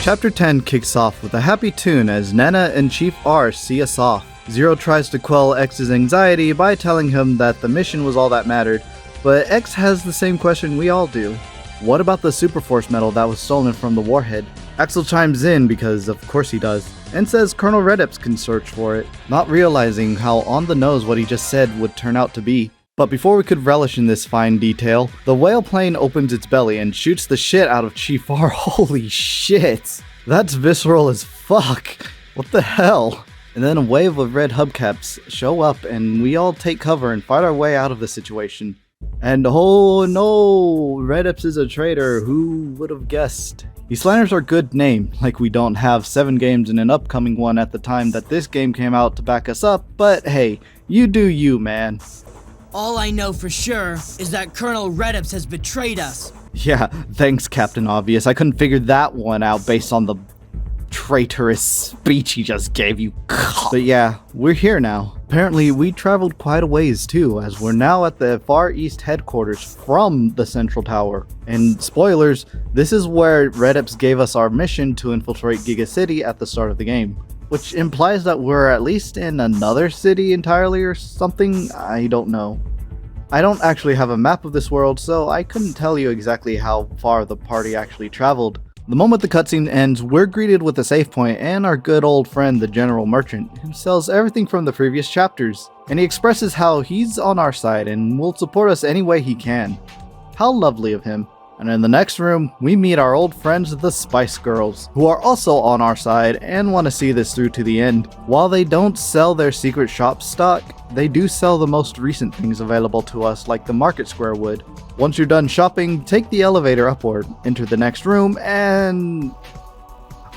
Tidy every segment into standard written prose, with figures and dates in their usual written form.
Chapter 10 kicks off with a happy tune as Nana and Chief R see us off. Zero tries to quell X's anxiety by telling him that the mission was all that mattered, but X has the same question we all do. What about the Super Force medal that was stolen from the warhead? Axel chimes in because of course he does, and says Colonel Redips can search for it, not realizing how on the nose what he just said would turn out to be. But before we could relish in this fine detail, the whale plane opens its belly and shoots the shit out of Chief R. Holy shit! That's visceral as fuck! What the hell? And then a wave of red hubcaps show up and we all take cover and fight our way out of the situation. And oh no! Redips is a traitor, who would have guessed? He slanders our good name, like we don't have 7 games and an upcoming one at the time that this game came out to back us up, but hey, you do you, man. All I know for sure is that Colonel Redips has betrayed us. Yeah, thanks Captain Obvious. I couldn't figure that one out based on the traitorous speech he just gave you. But yeah, we're here now. Apparently we traveled quite a ways too, as we're now at the Far East headquarters from the Central Tower. And spoilers, this is where Redips gave us our mission to infiltrate Giga City at the start of the game. Which implies that we're at least in another city entirely or something, I don't know. I don't actually have a map of this world, so I couldn't tell you exactly how far the party actually traveled. The moment the cutscene ends, we're greeted with a save point and our good old friend the General Merchant, who sells everything from the previous chapters. And he expresses how he's on our side and will support us any way he can. How lovely of him. And in the next room, we meet our old friends the Spice Girls, who are also on our side and want to see this through to the end. While they don't sell their secret shop stock, they do sell the most recent things available to us like the Market Square would. Once you're done shopping, take the elevator upward, enter the next room, and...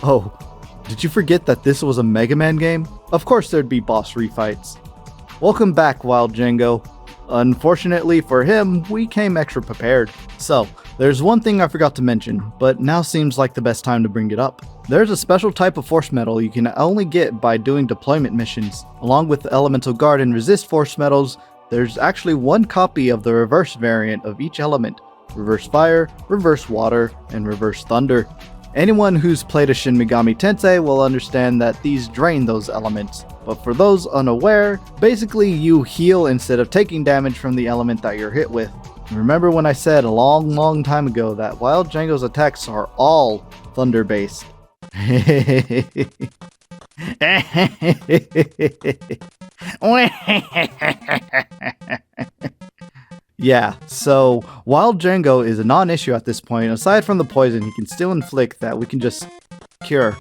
Oh, did you forget that this was a Mega Man game? Of course there'd be boss refights. Welcome back, Wild Jango. Unfortunately for him, we came extra prepared. So, there's one thing I forgot to mention, but now seems like the best time to bring it up. There's a special type of force medal you can only get by doing deployment missions. Along with the Elemental Guard and Resist force medals, there's actually one copy of the reverse variant of each element. Reverse Fire, Reverse Water, and Reverse Thunder. Anyone who's played a Shin Megami Tensei will understand that these drain those elements. But for those unaware, basically you heal instead of taking damage from the element that you're hit with. Remember when I said a long time ago that Wild Jango's attacks are all thunder based? Yeah, so Wild Jango is a non-issue at this point. Aside from the poison he can still inflict that we can just cure.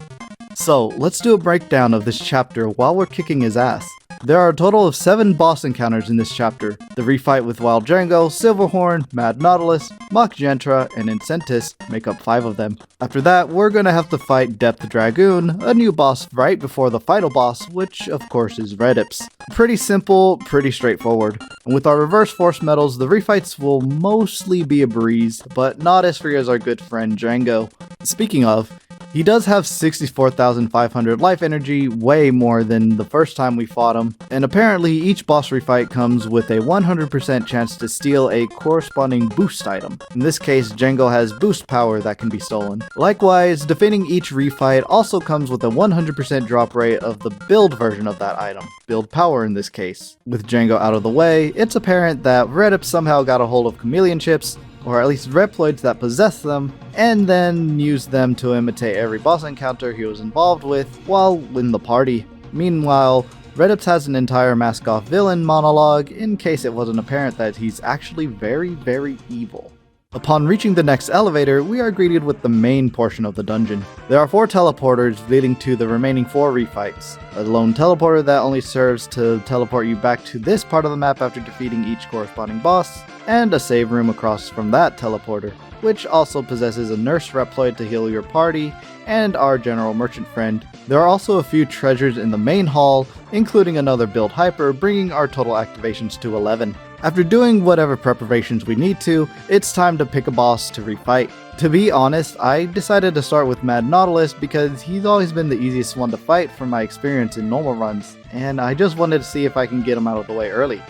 So let's do a breakdown of this chapter while we're kicking his ass. There are a total of 7 boss encounters in this chapter. The refight with Wild Jango, Silverhorn, Mad Nautilus, Mach Gentra, and Incentus make up 5 of them. After that, we're gonna have to fight Depth Dragoon, a new boss right before the final boss, which of course is Redips. Pretty simple, pretty straightforward. And with our reverse force medals, the refights will mostly be a breeze, but not as free as our good friend Jango. Speaking of, he does have 64,500 life energy, way more than the first time we fought him, and apparently each boss refight comes with a 100% chance to steal a corresponding boost item. In this case, Jango has boost power that can be stolen. Likewise, defeating each refight also comes with a 100% drop rate of the build version of that item, build power in this case. With Jango out of the way, it's apparent that Redips somehow got a hold of chameleon chips, or at least Reploids that possess them, and then used them to imitate every boss encounter he was involved with while in the party. Meanwhile, Redips has an entire mask-off villain monologue in case it wasn't apparent that he's actually very evil. Upon reaching the next elevator, we are greeted with the main portion of the dungeon. There are 4 teleporters leading to the remaining 4 refights. A lone teleporter that only serves to teleport you back to this part of the map after defeating each corresponding boss, and a save room across from that teleporter, which also possesses a nurse Reploid to heal your party, and our General Merchant friend. There are also a few treasures in the main hall, including another build hyper, bringing our total activations to 11. After doing whatever preparations we need to, it's time to pick a boss to refight. To be honest, I decided to start with Mad Nautilus because he's always been the easiest one to fight from my experience in normal runs, and I just wanted to see if I can get him out of the way early.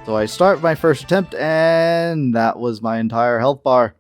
So I start my first attempt, and that was my entire health bar.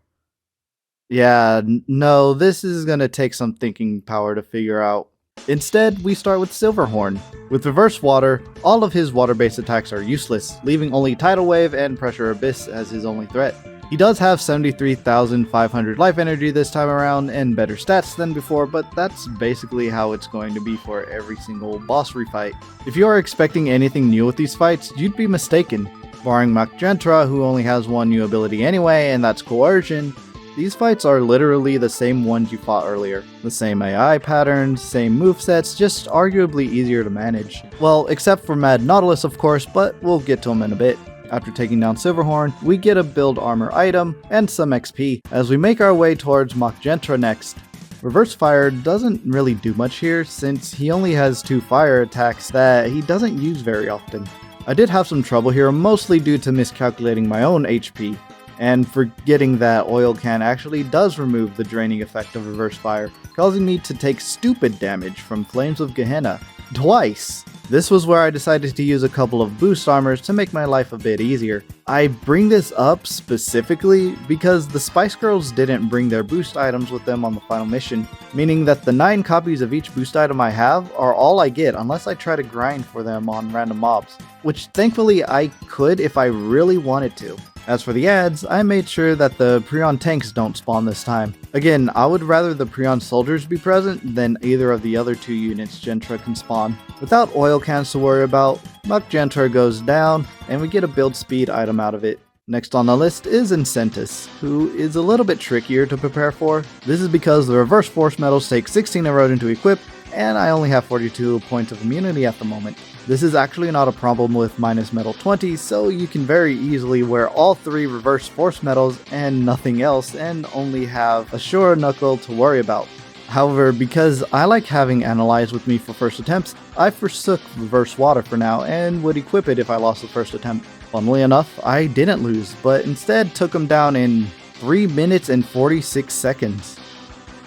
Yeah, no, this is gonna take some thinking power to figure out. Instead, we start with Silverhorn. With Reverse Water, all of his water-based attacks are useless, leaving only Tidal Wave and Pressure Abyss as his only threat. He does have 73,500 life energy this time around and better stats than before, but that's basically how it's going to be for every single boss refight. If you are expecting anything new with these fights, you'd be mistaken. Barring Maggentra, who only has one new ability anyway, and that's Coercion, these fights are literally the same ones you fought earlier. The same AI patterns, same movesets, just arguably easier to manage. Well, except for Mad Nautilus of course, but we'll get to him in a bit. After taking down Silverhorn, we get a build armor item and some XP as we make our way towards Maggentra next. Reverse Fire doesn't really do much here since he only has 2 fire attacks that he doesn't use very often. I did have some trouble here, mostly due to miscalculating my own HP, and forgetting that oil can actually does remove the draining effect of Reverse Fire, causing me to take stupid damage from Flames of Gehenna twice. This was where I decided to use a couple of boost armors to make my life a bit easier. I bring this up specifically because the Spice Girls didn't bring their boost items with them on the final mission, meaning that the 9 copies of each boost item I have are all I get unless I try to grind for them on random mobs, which thankfully I could if I really wanted to. As for the ads, I made sure that the Prion tanks don't spawn this time. Again, I would rather the Prion soldiers be present than either of the other 2 units Gentra can spawn. Without oil cans to worry about, Maggentra goes down, and we get a build speed item out of it. Next on the list is Incentus, who is a little bit trickier to prepare for. This is because the reverse force medals take 16 erosion to equip, and I only have 42 points of immunity at the moment. This is actually not a problem with minus metal 20, so you can very easily wear all 3 reverse force medals and nothing else and only have a sure knuckle to worry about. However, because I like having Analyze with me for first attempts, I forsook Reverse Water for now and would equip it if I lost the first attempt. Funnily enough, I didn't lose, but instead took him down in 3 minutes and 46 seconds.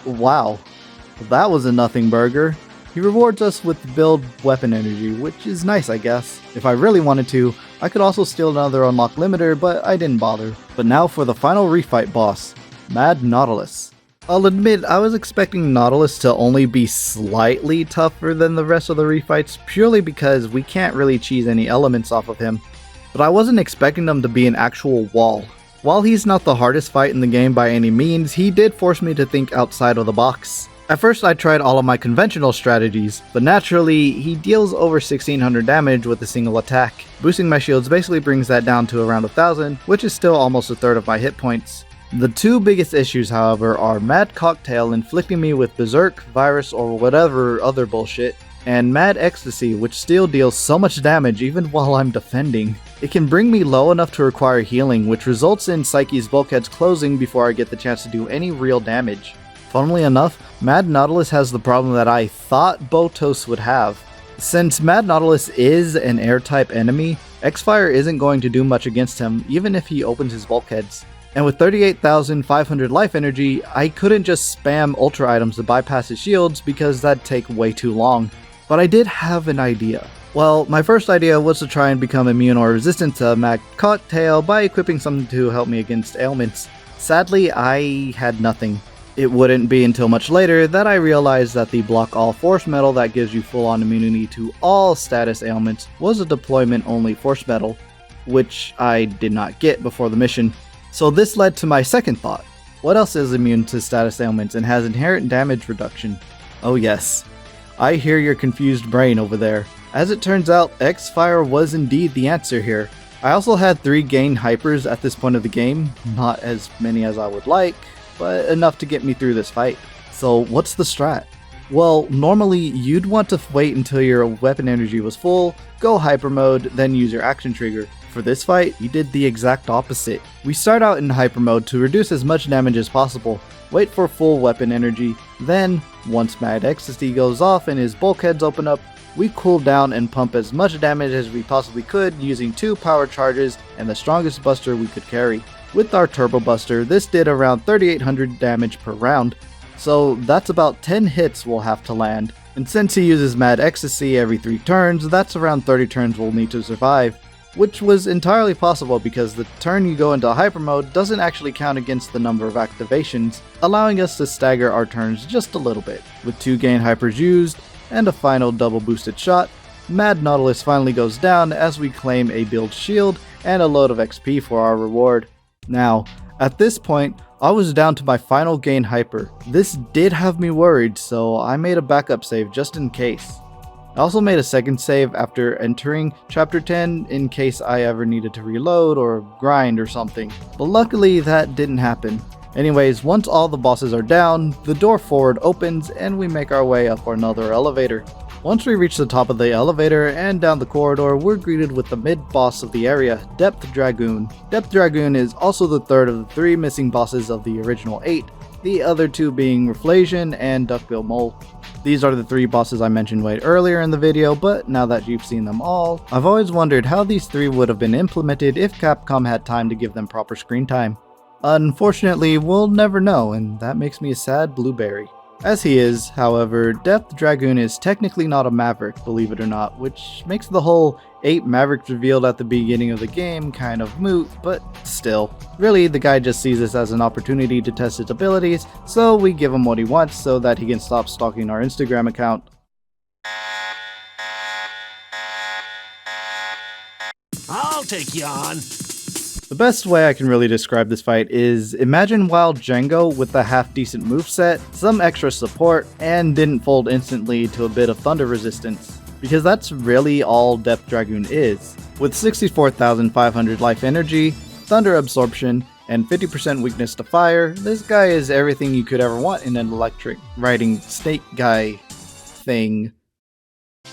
Wow, that was a nothing burger. He rewards us with build weapon energy, which is nice I guess. If I really wanted to, I could also steal another unlock limiter, but I didn't bother. But now for the final refight boss, Mad Nautilus. I'll admit, I was expecting Nautilus to only be slightly tougher than the rest of the refights, purely because we can't really cheese any elements off of him. But I wasn't expecting them to be an actual wall. While he's not the hardest fight in the game by any means, he did force me to think outside of the box. At first I tried all of my conventional strategies, but naturally, he deals over 1600 damage with a single attack. Boosting my shields basically brings that down to around 1000, which is still almost a third of my hit points. The 2 biggest issues, however, are Mad Cocktail inflicting me with Berserk, Virus, or whatever other bullshit, and Mad Ecstasy, which still deals so much damage even while I'm defending. It can bring me low enough to require healing, which results in Psyche's bulkheads closing before I get the chance to do any real damage. Funnily enough, Mad Nautilus has the problem that I thought Botos would have. Since Mad Nautilus is an air-type enemy, X-Fire isn't going to do much against him, even if he opens his bulkheads. And with 38,500 life energy, I couldn't just spam ultra items to bypass his shields because that'd take way too long. But I did have an idea. Well, my first idea was to try and become immune or resistant to Mad Cocktail by equipping something to help me against ailments. Sadly, I had nothing. It wouldn't be until much later that I realized that the block all force medal that gives you full on immunity to all status ailments was a deployment only force medal, which I did not get before the mission. So this led to my second thought. What else is immune to status ailments and has inherent damage reduction? Oh yes, I hear your confused brain over there. As it turns out, X-Fire was indeed the answer here. I also had 3 gain hypers at this point of the game, not as many as I would like, but enough to get me through this fight. So what's the strat? Well, normally you'd want to wait until your weapon energy was full, go hyper mode, then use your action trigger. For this fight, we did the exact opposite. We start out in hyper mode to reduce as much damage as possible, wait for full weapon energy, then, once Mad Ecstasy goes off and his bulkheads open up, we cool down and pump as much damage as we possibly could using 2 power charges and the strongest buster we could carry. With our Turbo Buster, this did around 3800 damage per round, so that's about 10 hits we'll have to land. And since he uses Mad Ecstasy every 3 turns, that's around 30 turns we'll need to survive. which was entirely possible because the turn you go into hyper mode doesn't actually count against the number of activations, allowing us to stagger our turns just a little bit. With 2 gain hypers used, and a final double boosted shot, Mad Nautilus finally goes down as we claim a build shield and a load of XP for our reward. Now, at this point, I was down to my final gain hyper. This did have me worried, so I made a backup save just in case. I also made a second save after entering chapter 10 in case I ever needed to reload or grind or something, but luckily that didn't happen. Anyways, once all the bosses are down, the door forward opens and we make our way up another elevator. Once we reach the top of the elevator and down the corridor, we're greeted with the mid-boss of the area, Depth Dragoon. Depth Dragoon is also the third of the 3 missing bosses of the original 8, the other 2 being Reflation and Duckbill Mole. These are the 3 bosses I mentioned way earlier in the video, but now that you've seen them all, I've always wondered how these 3 would have been implemented if Capcom had time to give them proper screen time. Unfortunately, we'll never know, and that makes me a sad blueberry. As he is, however, Depth Dragoon is technically not a Maverick, believe it or not, which makes the whole 8 Mavericks revealed at the beginning of the game kind of moot, but still. Really, the guy just sees this as an opportunity to test his abilities, so we give him what he wants so that he can stop stalking our Instagram account. I'll take you on. The best way I can really describe this fight is imagine Wild Jango with a half-decent moveset, some extra support, and didn't fold instantly to a bit of thunder resistance. Because that's really all Depth Dragoon is. With 64,500 life energy, thunder absorption, and 50% weakness to fire, this guy is everything you could ever want in an electric riding snake guy thing.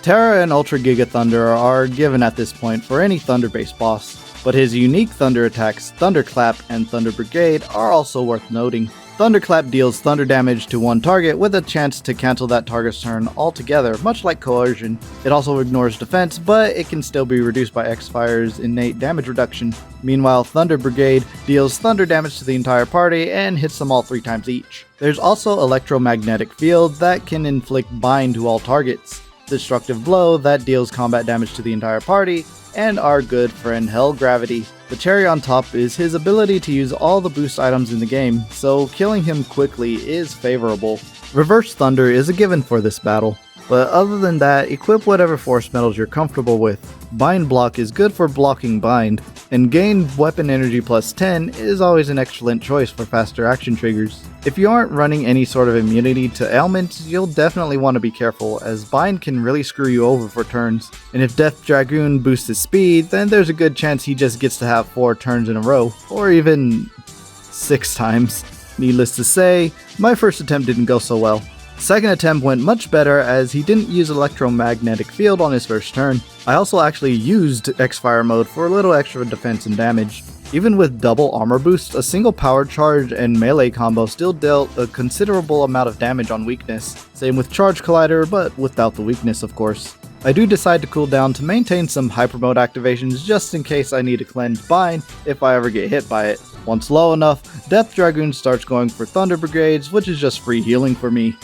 Terra and Ultra Giga Thunder are given at this point for any thunder-based boss, but his unique thunder attacks, Thunderclap and Thunder Brigade, are also worth noting. Thunderclap deals thunder damage to one target with a chance to cancel that target's turn altogether, much like Coercion. It also ignores defense, but it can still be reduced by X-Fire's innate damage reduction. Meanwhile, Thunder Brigade deals thunder damage to the entire party and hits them all 3 times each. There's also Electromagnetic Field that can inflict bind to all targets, Destructive Blow that deals combat damage to the entire party, and our good friend Hell Gravity. The cherry on top is his ability to use all the boost items in the game, so killing him quickly is favorable. Reverse Thunder is a given for this battle, but other than that, equip whatever force metals you're comfortable with. Bind Block is good for blocking bind, and gain weapon energy plus 10 is always an excellent choice for faster action triggers. If you aren't running any sort of immunity to ailments, you'll definitely want to be careful, as bind can really screw you over for turns. And if Depth Dragoon boosts his speed, then there's a good chance he just gets to have 4 turns in a row, or even 6 times. Needless to say, my first attempt didn't go so well. Second attempt went much better as he didn't use Electromagnetic Field on his first turn. I also actually used X-Fire mode for a little extra defense and damage. Even with double armor boost, a single power charge and melee combo still dealt a considerable amount of damage on weakness. Same with Charge Collider, but without the weakness of course. I do decide to cool down to maintain some hyper mode activations just in case I need to cleanse bind if I ever get hit by it. Once low enough, Depth Dragoon starts going for Thunder Brigades, which is just free healing for me.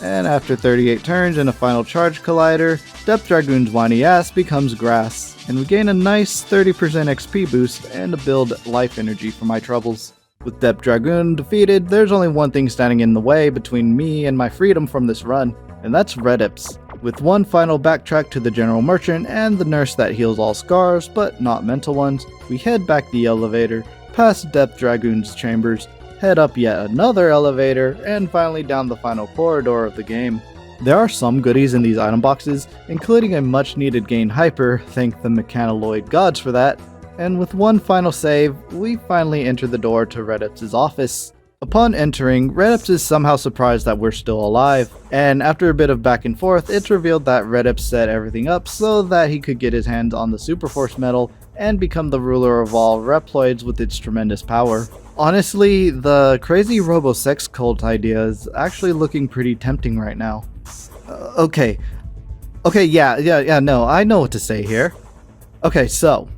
And after 38 turns and a final Charge Collider, Depth Dragoon's whiny ass becomes grass, and we gain a nice 30% XP boost and a build life energy for my troubles. With Depth Dragoon defeated, there's only one thing standing in the way between me and my freedom from this run, and that's Redips. With one final backtrack to the General Merchant and the nurse that heals all scars, but not mental ones, we head back the elevator, past Depth Dragoon's chambers, head up yet another elevator, and finally down the final corridor of the game. There are some goodies in these item boxes, including a much needed gain hyper, thank the mechanaloid gods for that, and with one final save, we finally enter the door to Redips' office. Upon entering, Redips is somehow surprised that we're still alive, and after a bit of back and forth, it's revealed that Redips set everything up so that he could get his hands on the Super Force medal and become the ruler of all Reploids with its tremendous power. Honestly, the crazy robo-sex cult idea is actually looking pretty tempting right now. No, I know what to say here. Okay, so,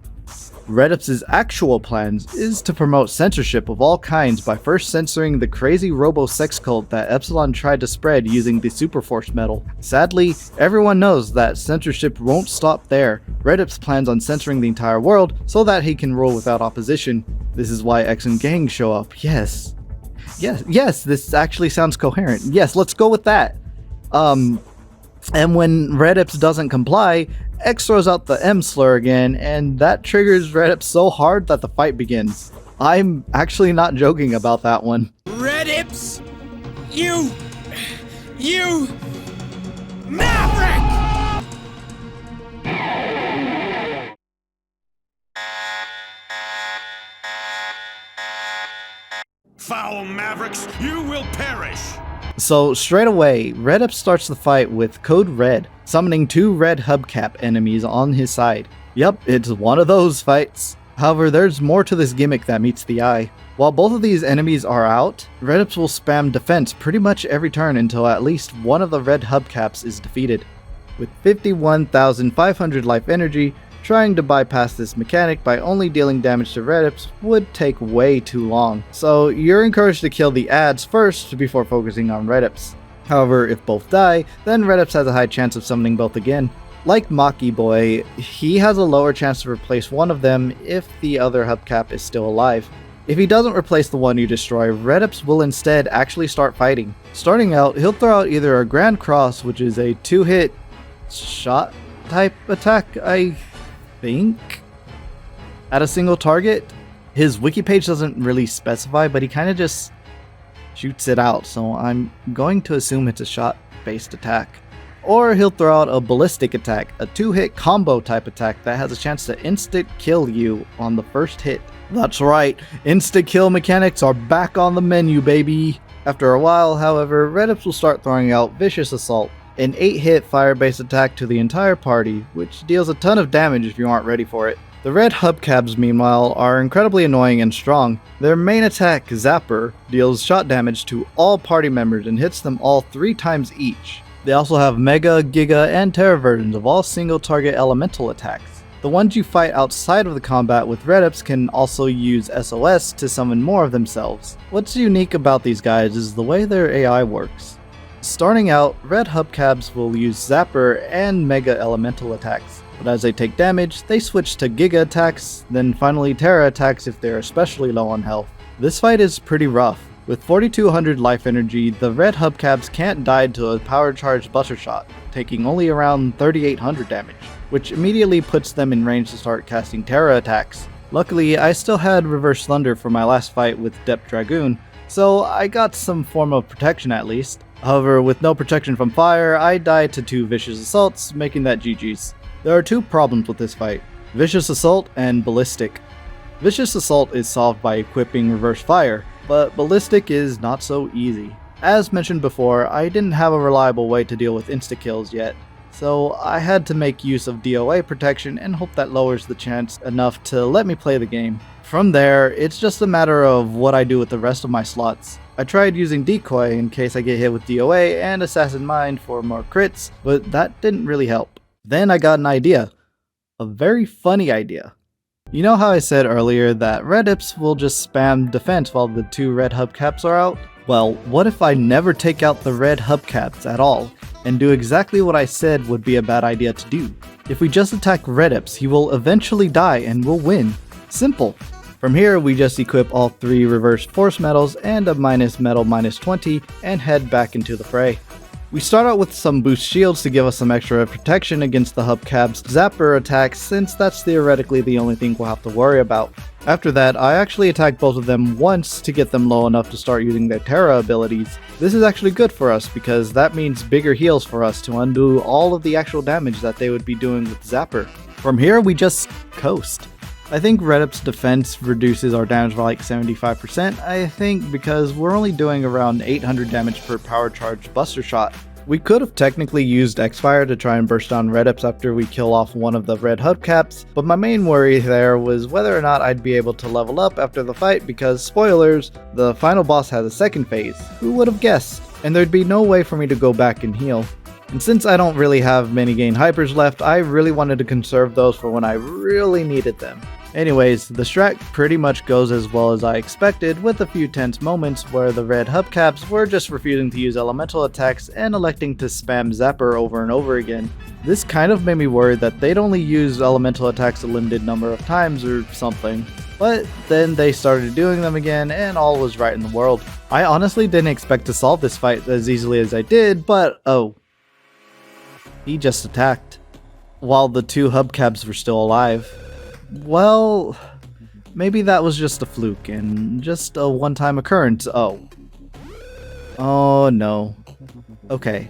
Redips' actual plans is to promote censorship of all kinds by first censoring the crazy robo-sex cult that Epsilon tried to spread using the Superforce medal. Sadly, everyone knows that censorship won't stop there. Redips plans on censoring the entire world so that he can rule without opposition. This is why X and Gang show up. Yes, this actually sounds coherent. Yes, let's go with that. And when Redips doesn't comply, X throws out the M slur again, and that triggers Redips so hard that the fight begins. I'm actually not joking about that one. Redips! You Maverick! Foul Mavericks, you will perish! So straight away, Redips starts the fight with Code Red, summoning 2 red hubcap enemies on his side. Yep, it's one of those fights. However, there's more to this gimmick that meets the eye. While both of these enemies are out, Redips will spam defense pretty much every turn until at least one of the red hubcaps is defeated. With 51,500 life energy, trying to bypass this mechanic by only dealing damage to Redips would take way too long, so you're encouraged to kill the ads first before focusing on Redips. However, if both die, then Redips has a high chance of summoning both again. Like Maki Boy, he has a lower chance to replace one of them if the other hubcap is still alive. If he doesn't replace the one you destroy, Redips will instead actually start fighting. Starting out, he'll throw out either a Grand Cross, which is a 2-hit shot type attack, I think, at a single target. His wiki page doesn't really specify, but he kind of just shoots it out, so I'm going to assume it's a shot based attack. Or he'll throw out a ballistic attack, a 2-hit combo type attack that has a chance to instant kill you on the first hit. That's right, instant kill mechanics are back on the menu, baby. After a while, however, Redips will start throwing out Vicious Assault, an 8-hit fire-based attack to the entire party, which deals a ton of damage if you aren't ready for it. The red hubcaps, meanwhile, are incredibly annoying and strong. Their main attack, Zephyr, deals shot damage to all party members and hits them all 3 times each. They also have Mega, Giga, and Terra versions of all single-target elemental attacks. The ones you fight outside of the combat with Redips can also use SOS to summon more of themselves. What's unique about these guys is the way their AI works. Starting out, red hubcaps will use Zapper and Mega Elemental attacks, but as they take damage, they switch to Giga attacks, then finally Terra attacks if they're especially low on health. This fight is pretty rough. With 4200 life energy, the red hubcaps can't die to a power charged buster shot, taking only around 3800 damage, which immediately puts them in range to start casting Terra attacks. Luckily, I still had Reverse Thunder for my last fight with Dragoon, so I got some form of protection at least. However, with no protection from fire, I died to 2 Vicious Assaults, making that GG's. There are 2 problems with this fight: Vicious Assault and Ballistic. Vicious Assault is solved by equipping Reverse Fire, but Ballistic is not so easy. As mentioned before, I didn't have a reliable way to deal with insta-kills yet, so I had to make use of DOA protection and hope that lowers the chance enough to let me play the game. From there, it's just a matter of what I do with the rest of my slots. I tried using Decoy in case I get hit with DOA and Assassin Mind for more crits, but that didn't really help. Then I got an idea. A very funny idea. You know how I said earlier that Redips will just spam defense while the 2 red hubcaps are out? Well, what if I never take out the red hubcaps at all, and do exactly what I said would be a bad idea to do? If we just attack Redips, he will eventually die and we'll win. Simple. From here, we just equip all 3 reverse force medals and a metal -20 and head back into the fray. We start out with some boost shields to give us some extra protection against the hubcap's Zapper attacks, since that's theoretically the only thing we'll have to worry about. After that, I actually attack both of them once to get them low enough to start using their Terra abilities. This is actually good for us because that means bigger heals for us to undo all of the actual damage that they would be doing with Zapper. From here, we just coast. I think Redips' defense reduces our damage by like 75%, I think, because we're only doing around 800 damage per power charge buster shot. We could have technically used X-Fire to try and burst down Redips after we kill off one of the red hubcaps, but my main worry there was whether or not I'd be able to level up after the fight because, spoilers, the final boss has a second phase. Who would have guessed? And there'd be no way for me to go back and heal. And since I don't really have many gain hypers left, I really wanted to conserve those for when I really needed them. Anyways, the strat pretty much goes as well as I expected, with a few tense moments where the red hubcaps were just refusing to use elemental attacks and electing to spam Zephyr over and over again. This kind of made me worried that they'd only use elemental attacks a limited number of times or something. But then they started doing them again and all was right in the world. I honestly didn't expect to solve this fight as easily as I did, but oh. He just attacked, while the two hubcaps were still alive. Well, maybe that was just a fluke and just a one-time occurrence. Oh no. Okay,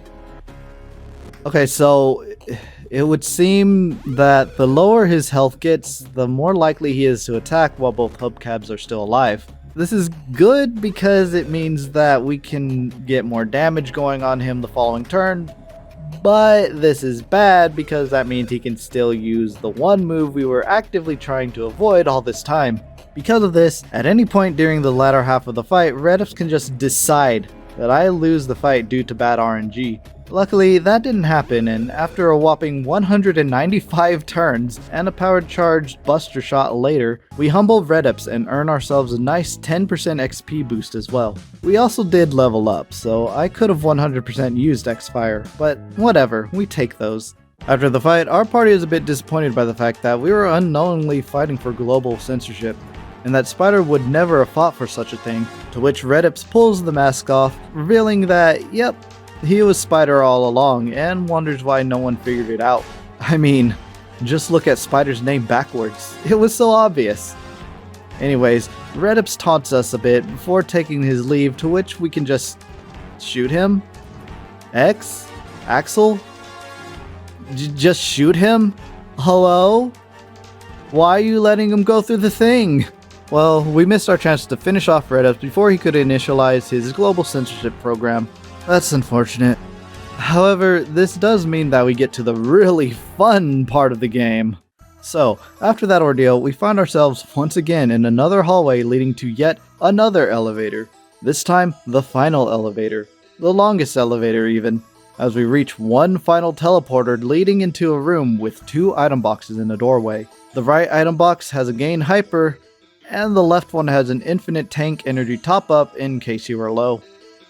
so it would seem that the lower his health gets, the more likely he is to attack while both hubcaps are still alive. This is good because it means that we can get more damage going on him the following turn, but this is bad because that means he can still use the one move we were actively trying to avoid all this time. Because of this, at any point during the latter half of the fight, Redips can just decide that I lose the fight due to bad RNG. Luckily, that didn't happen, and after a whopping 195 turns and a powered charged buster shot later, we humble Redips and earn ourselves a nice 10% XP boost as well. We also did level up, so I could have 100% used X-Fire, but whatever, we take those. After the fight, our party is a bit disappointed by the fact that we were unknowingly fighting for global censorship, and that Spider would never have fought for such a thing, to which Redips pulls the mask off, revealing that, yep, he was Spider all along, and wonders why no one figured it out. I mean, just look at Spider's name backwards. It was so obvious. Anyways, Redips taunts us a bit before taking his leave, to which we can just shoot him? Axel? Just shoot him? Hello? Why are you letting him go through the thing? Well, we missed our chance to finish off Redips before he could initialize his global censorship program. That's unfortunate. However, this does mean that we get to the really fun part of the game. So, after that ordeal, we find ourselves once again in another hallway leading to yet another elevator. This time, the final elevator. The longest elevator even, as we reach one final teleporter leading into a room with two item boxes in a doorway. The right item box has a gain hyper, and the left one has an infinite tank energy top up in case you are low.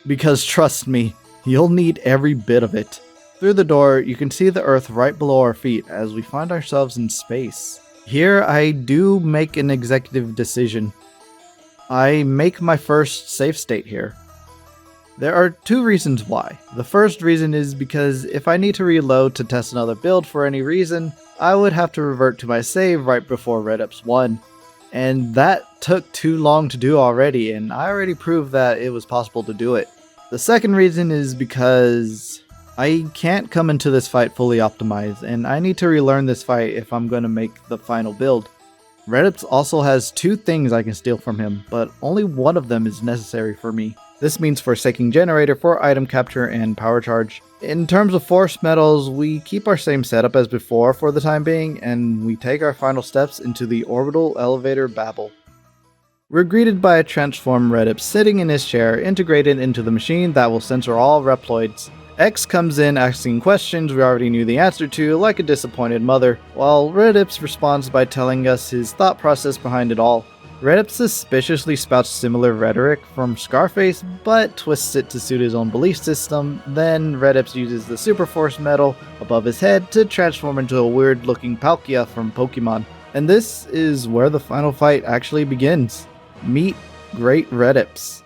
Because trust me, you'll need every bit of it. Through the door, you can see the earth right below our feet as we find ourselves in space. Here, I do make an executive decision. I make my first save state here. There are two reasons why. The first reason is because if I need to reload to test another build for any reason, I would have to revert to my save right before Redips 1. And that took too long to do already, and I already proved that it was possible to do it. The second reason is because I can't come into this fight fully optimized, and I need to relearn this fight if I'm going to make the final build. Redips also has two things I can steal from him, but only one of them is necessary for me. This means Forsaking Generator for item capture and power charge. In terms of force metals, we keep our same setup as before for the time being, and we take our final steps into the orbital elevator babble. We're greeted by a transformed Redips sitting in his chair, integrated into the machine that will censor all Reploids. X comes in asking questions we already knew the answer to, like a disappointed mother, while Redips responds by telling us his thought process behind it all. Redips suspiciously spouts similar rhetoric from Scarface, but twists it to suit his own belief system. Then Redips uses the Super Force medal above his head to transform into a weird looking Palkia from Pokemon. And this is where the final fight actually begins. Meet Great Redips.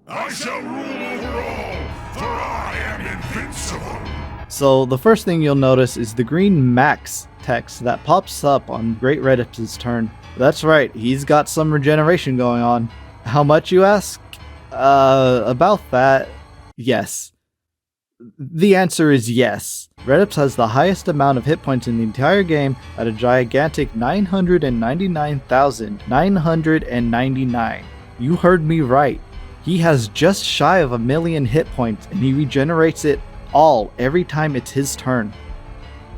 I shall rule over all, for I am invincible. So the first thing you'll notice is the green max text that pops up on Great Redips' turn. That's right, he's got some regeneration going on. How much, you ask? About that, yes. The answer is yes. Redips has the highest amount of hit points in the entire game at a gigantic 999,999. You heard me right. He has just shy of 1 million hit points and he regenerates it all every time it's his turn.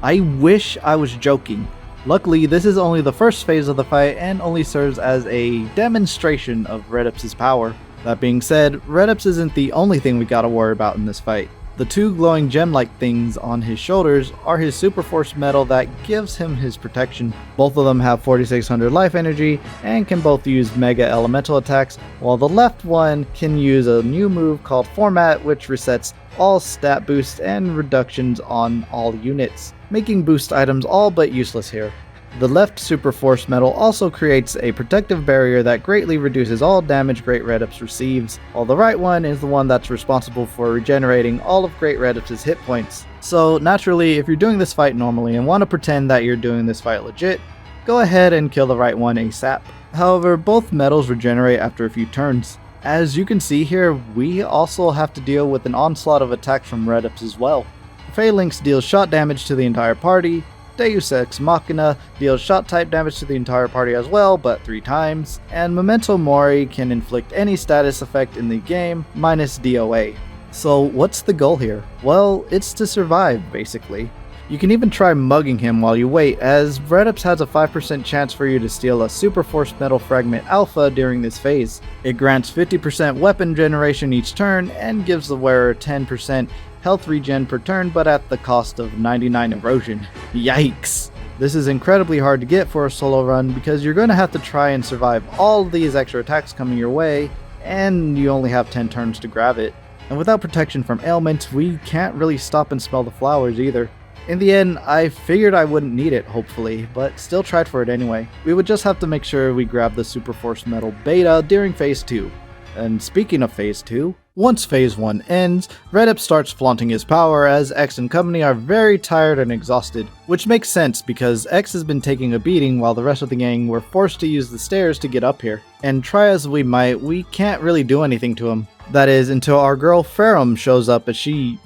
I wish I was joking. Luckily, this is only the first phase of the fight and only serves as a demonstration of Redips' power. That being said, Redips isn't the only thing we gotta worry about in this fight. The two glowing gem-like things on his shoulders are his super force metal that gives him his protection. Both of them have 4600 life energy and can both use mega elemental attacks, while the left one can use a new move called Format, which resets all stat boosts and reductions on all units, making boost items all but useless here. The left super force metal also creates a protective barrier that greatly reduces all damage Great Redips receives, while the right one is the one that's responsible for regenerating all of Great Redips' hit points. So naturally, if you're doing this fight normally and want to pretend that you're doing this fight legit, go ahead and kill the right one ASAP. However, both metals regenerate after a few turns. As you can see here, we also have to deal with an onslaught of attacks from Redips as well. Phalanx deals shot damage to the entire party, Deus Ex Machina deals shot type damage to the entire party as well, but 3 times, and Memento Mori can inflict any status effect in the game, minus DOA. So what's the goal here? Well, it's to survive, basically. You can even try mugging him while you wait, as Redips has a 5% chance for you to steal a Super Force Metal Fragment Alpha during this phase. It grants 50% weapon generation each turn, and gives the wearer 10% health regen per turn, but at the cost of 99 erosion. Yikes! This is incredibly hard to get for a solo run, because you're going to have to try and survive all these extra attacks coming your way, and you only have 10 turns to grab it. And without protection from ailments, we can't really stop and smell the flowers either. In the end, I figured I wouldn't need it, hopefully, but still tried for it anyway. We would just have to make sure we grab the Super Force Metal Beta during Phase 2. And speaking of Phase 2, once Phase 1 ends, Redips starts flaunting his power as X and company are very tired and exhausted, which makes sense because X has been taking a beating while the rest of the gang were forced to use the stairs to get up here. And try as we might, we can't really do anything to him. That is, until our girl Ferrum shows up as she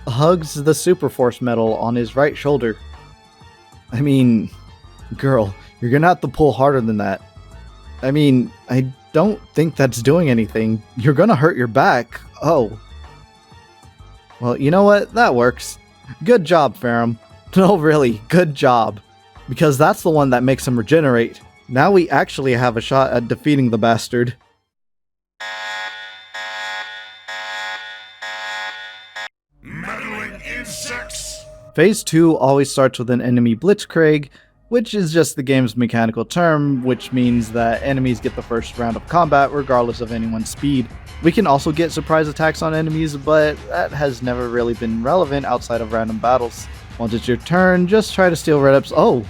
hugs the Super Force Metal on his right shoulder. I mean, girl, you're gonna have to pull harder than that. I mean, I don't think that's doing anything. You're gonna hurt your back. Oh. Well, you know what? That works. Good job, Ferrum. No, really, good job. Because that's the one that makes him regenerate. Now we actually have a shot at defeating the bastard. Meddling insects! Phase 2 always starts with an enemy blitzkrieg, which is just the game's mechanical term, which means that enemies get the first round of combat regardless of anyone's speed. We can also get surprise attacks on enemies, but that has never really been relevant outside of random battles. Once it's your turn, just try to steal Redips. Oh!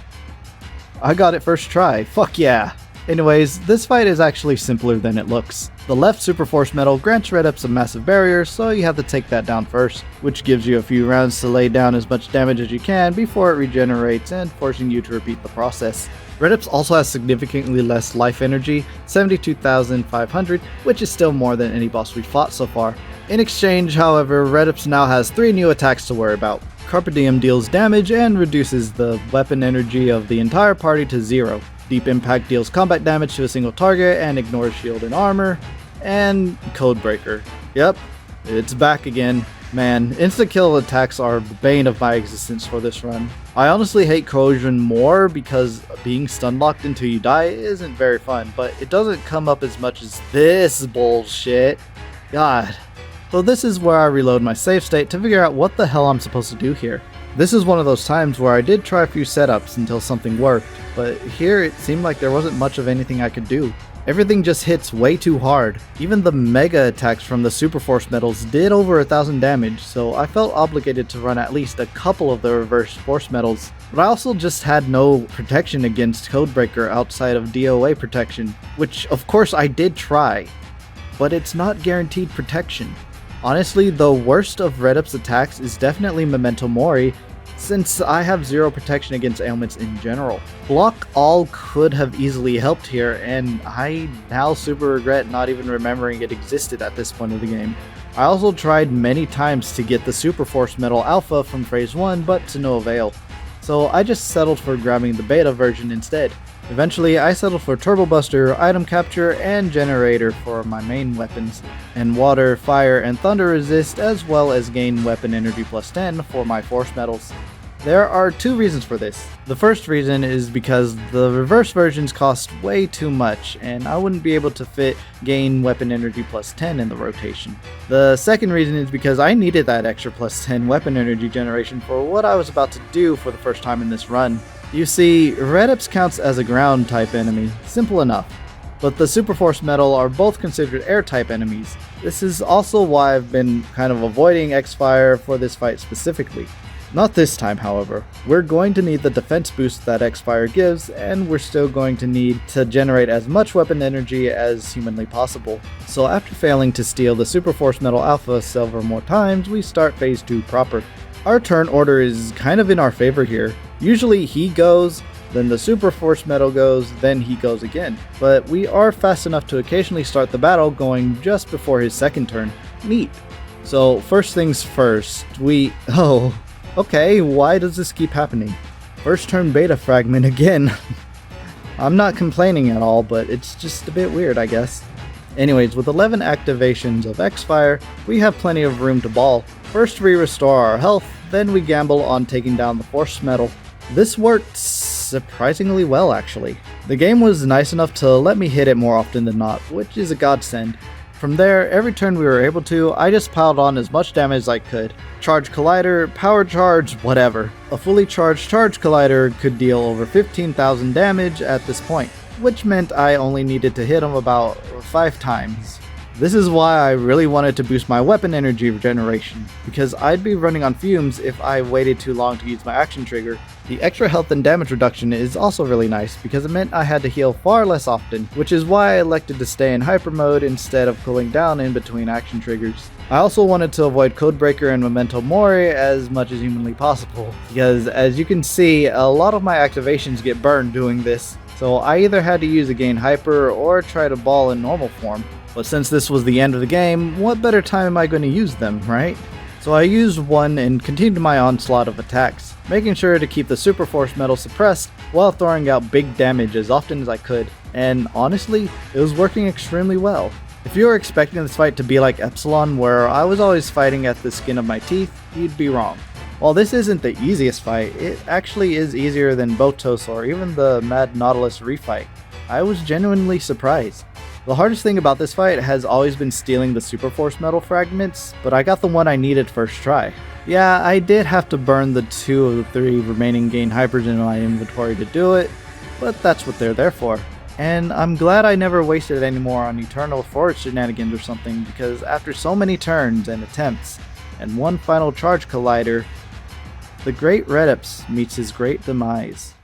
I got it first try. Fuck yeah! Anyways, this fight is actually simpler than it looks. The left Super Force Metal grants Redips a massive barrier, so you have to take that down first, which gives you a few rounds to lay down as much damage as you can before it regenerates and forcing you to repeat the process. Redips also has significantly less life energy, 72,500, which is still more than any boss we fought so far. In exchange, however, Redips now has 3 new attacks to worry about. Carpe Diem deals damage and reduces the weapon energy of the entire party to 0. Deep Impact deals combat damage to a single target and ignores shield and armor. And Codebreaker. Yep, it's back again. Man, insta-kill attacks are the bane of my existence for this run. I honestly hate Corrosion more because being stun-locked until you die isn't very fun, but it doesn't come up as much as this bullshit. God. So this is where I reload my save state to figure out what the hell I'm supposed to do here. This is one of those times where I did try a few setups until something worked, but here it seemed like there wasn't much of anything I could do. Everything just hits way too hard. Even the mega attacks from the Super Force Metals did over 1000 damage, so I felt obligated to run at least a couple of the reverse Force Metals. But I also just had no protection against Codebreaker outside of DOA protection, which of course I did try, but it's not guaranteed protection. Honestly, the worst of Redips' attacks is definitely Memento Mori, since I have 0 protection against ailments in general. Block All could have easily helped here, and I now super regret not even remembering it existed at this point of the game. I also tried many times to get the Super Force Metal Alpha from Phase 1, but to no avail. So I just settled for grabbing the beta version instead. Eventually, I settled for Turbo Buster, Item Capture, and Generator for my main weapons, and Water, Fire, and Thunder Resist, as well as gain Weapon Energy plus 10 for my Force Metals. There are two reasons for this. The first reason is because the reverse versions cost way too much, and I wouldn't be able to fit gain weapon energy plus 10 in the rotation. The second reason is because I needed that extra plus 10 weapon energy generation for what I was about to do for the first time in this run. You see, Redips counts as a ground type enemy, simple enough. But the Super Force Metal are both considered air type enemies. This is also why I've been kind of avoiding X-Fire for this fight specifically. Not this time, however. We're going to need the defense boost that X-Fire gives, and we're still going to need to generate as much weapon energy as humanly possible. So after failing to steal the Super Force Metal Alpha several more times, we start Phase 2 proper. Our turn order is kind of in our favor here. Usually he goes, then the Super Force Metal goes, then he goes again. But we are fast enough to occasionally start the battle going just before his second turn. Neat. So first things first, okay, why does this keep happening? First turn beta fragment again. I'm not complaining at all, but it's just a bit weird, I guess. Anyways, with 11 activations of X-Fire, we have plenty of room to ball. First we restore our health, then we gamble on taking down the Force Metal. This worked surprisingly well, actually. The game was nice enough to let me hit it more often than not, which is a godsend. From there, every turn we were able to, I just piled on as much damage as I could. Charge Collider, Power Charge, whatever. A fully charged Charge Collider could deal over 15,000 damage at this point, which meant I only needed to hit him about 5 times. This is why I really wanted to boost my weapon energy regeneration, because I'd be running on fumes if I waited too long to use my action trigger. The extra health and damage reduction is also really nice because it meant I had to heal far less often, which is why I elected to stay in hyper mode instead of cooling down in between action triggers. I also wanted to avoid Codebreaker and Memento Mori as much as humanly possible, because as you can see, a lot of my activations get burned doing this, so I either had to use a gain hyper or try to ball in normal form. But since this was the end of the game, what better time am I going to use them, right? So I used one and continued my onslaught of attacks, making sure to keep the Super Force Metal suppressed while throwing out big damage as often as I could, and honestly, it was working extremely well. If you were expecting this fight to be like Epsilon, where I was always fighting at the skin of my teeth, you'd be wrong. While this isn't the easiest fight, it actually is easier than Botos or even the Mad Nautilus refight. I was genuinely surprised. The hardest thing about this fight has always been stealing the Super Force Metal fragments, but I got the one I needed first try. Yeah, I did have to burn the 2 of the 3 remaining gain hypers in my inventory to do it, but that's what they're there for. And I'm glad I never wasted any more on Eternal Force shenanigans or something, because after so many turns and attempts, and one final Charge Collider, the great Redips meets his great demise.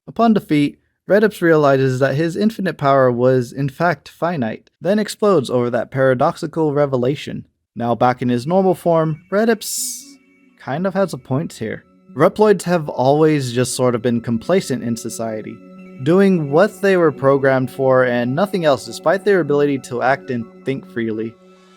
Upon defeat, Redips realizes that his infinite power was in fact finite, then explodes over that paradoxical revelation. Now back in his normal form, Redips kind of has a point here. Reploids have always just sort of been complacent in society, doing what they were programmed for and nothing else despite their ability to act and think freely.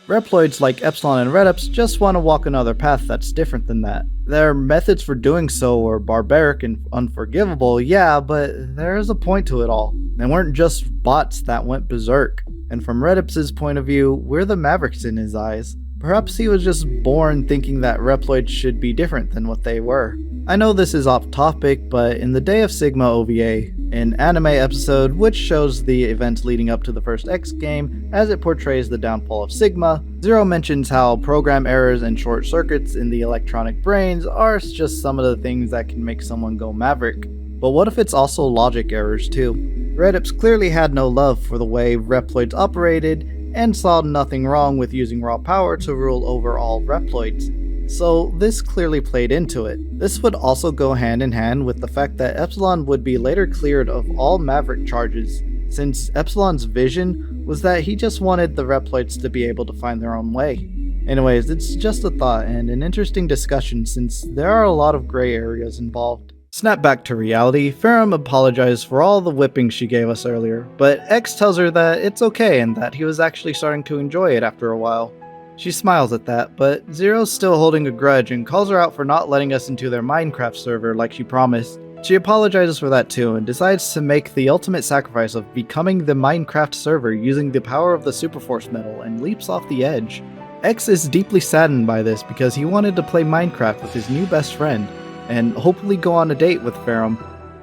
Reploids like Epsilon and Redips just want to walk another path that's different than that. Their methods for doing so are barbaric and unforgivable, yeah, but there's a point to it all. They weren't just bots that went berserk. And from Redips' point of view, we're the Mavericks in his eyes. Perhaps he was just born thinking that Reploids should be different than what they were. I know this is off topic, but in the Day of Sigma OVA, an anime episode which shows the events leading up to the first X game as it portrays the downfall of Sigma, Zero mentions how program errors and short circuits in the electronic brains are just some of the things that can make someone go maverick. But what if it's also logic errors too? Redips clearly had no love for the way Reploids operated and saw nothing wrong with using raw power to rule over all Reploids. So this clearly played into it. This would also go hand in hand with the fact that Epsilon would be later cleared of all Maverick charges, since Epsilon's vision was that he just wanted the Reploids to be able to find their own way. Anyways, it's just a thought and an interesting discussion since there are a lot of gray areas involved. Snap back to reality, Ferrum apologized for all the whipping she gave us earlier, but X tells her that it's okay and that he was actually starting to enjoy it after a while. She smiles at that, but Zero's still holding a grudge and calls her out for not letting us into their Minecraft server like she promised. She apologizes for that too and decides to make the ultimate sacrifice of becoming the Minecraft server using the power of the Super Force Metal and leaps off the edge. X is deeply saddened by this because he wanted to play Minecraft with his new best friend. and hopefully go on a date with Ferrum,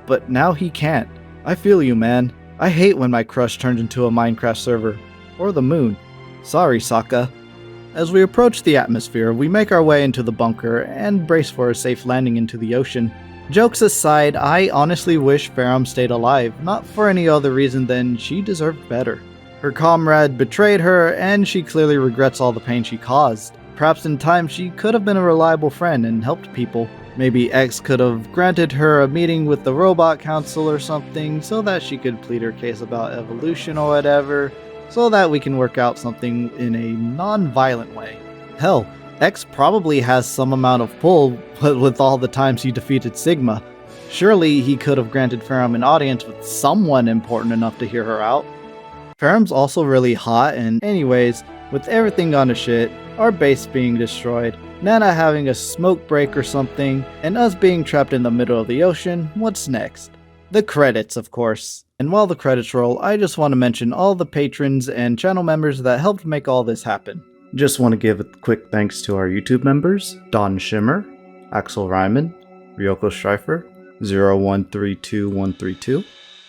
but now he can't. I feel you, man. I hate when my crush turns into a Minecraft server, or the moon. Sorry, Sokka. As we approach the atmosphere, we make our way into the bunker and brace for a safe landing into the ocean. Jokes aside, I honestly wish Ferrum stayed alive, not for any other reason than she deserved better. Her comrade betrayed her, and she clearly regrets all the pain she caused. Perhaps in time she could have been a reliable friend and helped people. Maybe X could have granted her a meeting with the Robot Council or something so that she could plead her case about evolution or whatever, so that we can work out something in a non-violent way. Hell, X probably has some amount of pull, but with all the times he defeated Sigma, surely he could have granted Ferrum an audience with someone important enough to hear her out. Ferrum's also really hot, and anyways, with everything gone to shit, our base being destroyed, Nana having a smoke break or something, and us being trapped in the middle of the ocean, what's next? The credits, of course. And while the credits roll, I just want to mention all the patrons and channel members that helped make all this happen. Just want to give a quick thanks to our YouTube members, Don Shimmer, Axel Ryman, Ryoko Streifer, 0132132,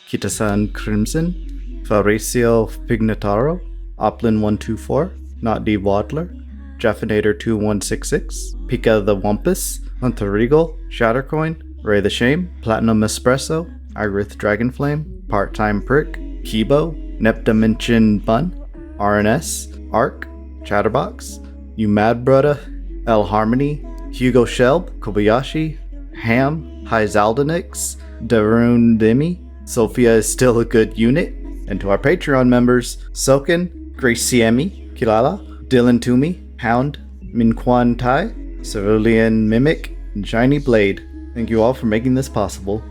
Kitasan Crimson, Fabricio Pignataro, Oplin124, Not D. Wadler, Jaffinator2166, Pika the Wumpus, Hunter Regal, Shattercoin, Ray the Shame, Platinum Espresso, Irith Dragonflame, Part-Time Prick, Kibo, Nepdimension Bun, RNS, Arc, Chatterbox, You Mad Brudda, El Harmony, Hugo Shelb, Kobayashi, Ham, Hyzaldenix, Darun Demi, Sophia is still a good unit, and to our Patreon members, Soken, Graciemi, Kilala, Dylan Toomey, Hound, Minquan Tai, Cerulean Mimic, and Shiny Blade. Thank you all for making this possible.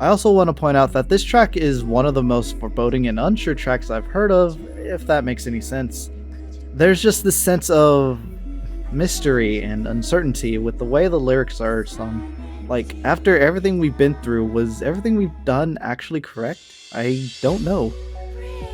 I also want to point out that this track is one of the most foreboding and unsure tracks I've heard of, if that makes any sense. There's just this sense of mystery and uncertainty with the way the lyrics are sung. Like, after everything we've been through, was everything we've done actually correct? I don't know.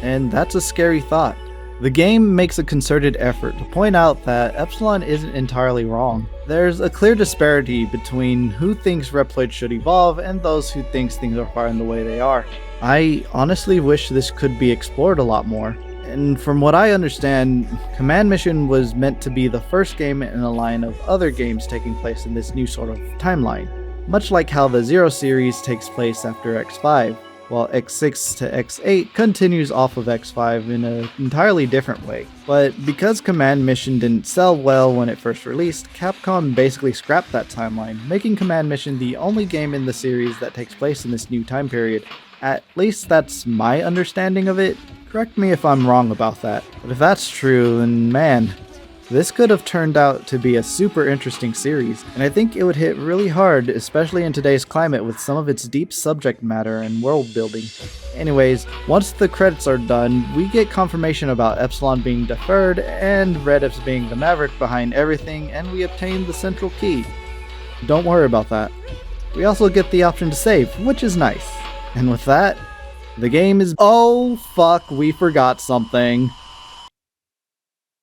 And that's a scary thought. The game makes a concerted effort to point out that Epsilon isn't entirely wrong. There's a clear disparity between who thinks Reploid should evolve and those who thinks things are fine the way they are. I honestly wish this could be explored a lot more. And from what I understand, Command Mission was meant to be the first game in a line of other games taking place in this new sort of timeline. Much like how the Zero series takes place after X5, while X6 to X8 continues off of X5 in an entirely different way. But because Command Mission didn't sell well when it first released, Capcom basically scrapped that timeline, making Command Mission the only game in the series that takes place in this new time period. At least that's my understanding of it. Correct me if I'm wrong about that. But if that's true, then man, this could have turned out to be a super interesting series, and I think it would hit really hard, especially in today's climate with some of its deep subject matter and world building. Anyways, once the credits are done, we get confirmation about Epsilon being deferred and Redips being the maverick behind everything, and we obtain the central key. Don't worry about that. We also get the option to save, which is nice. And with that, the game is— oh fuck, we forgot something.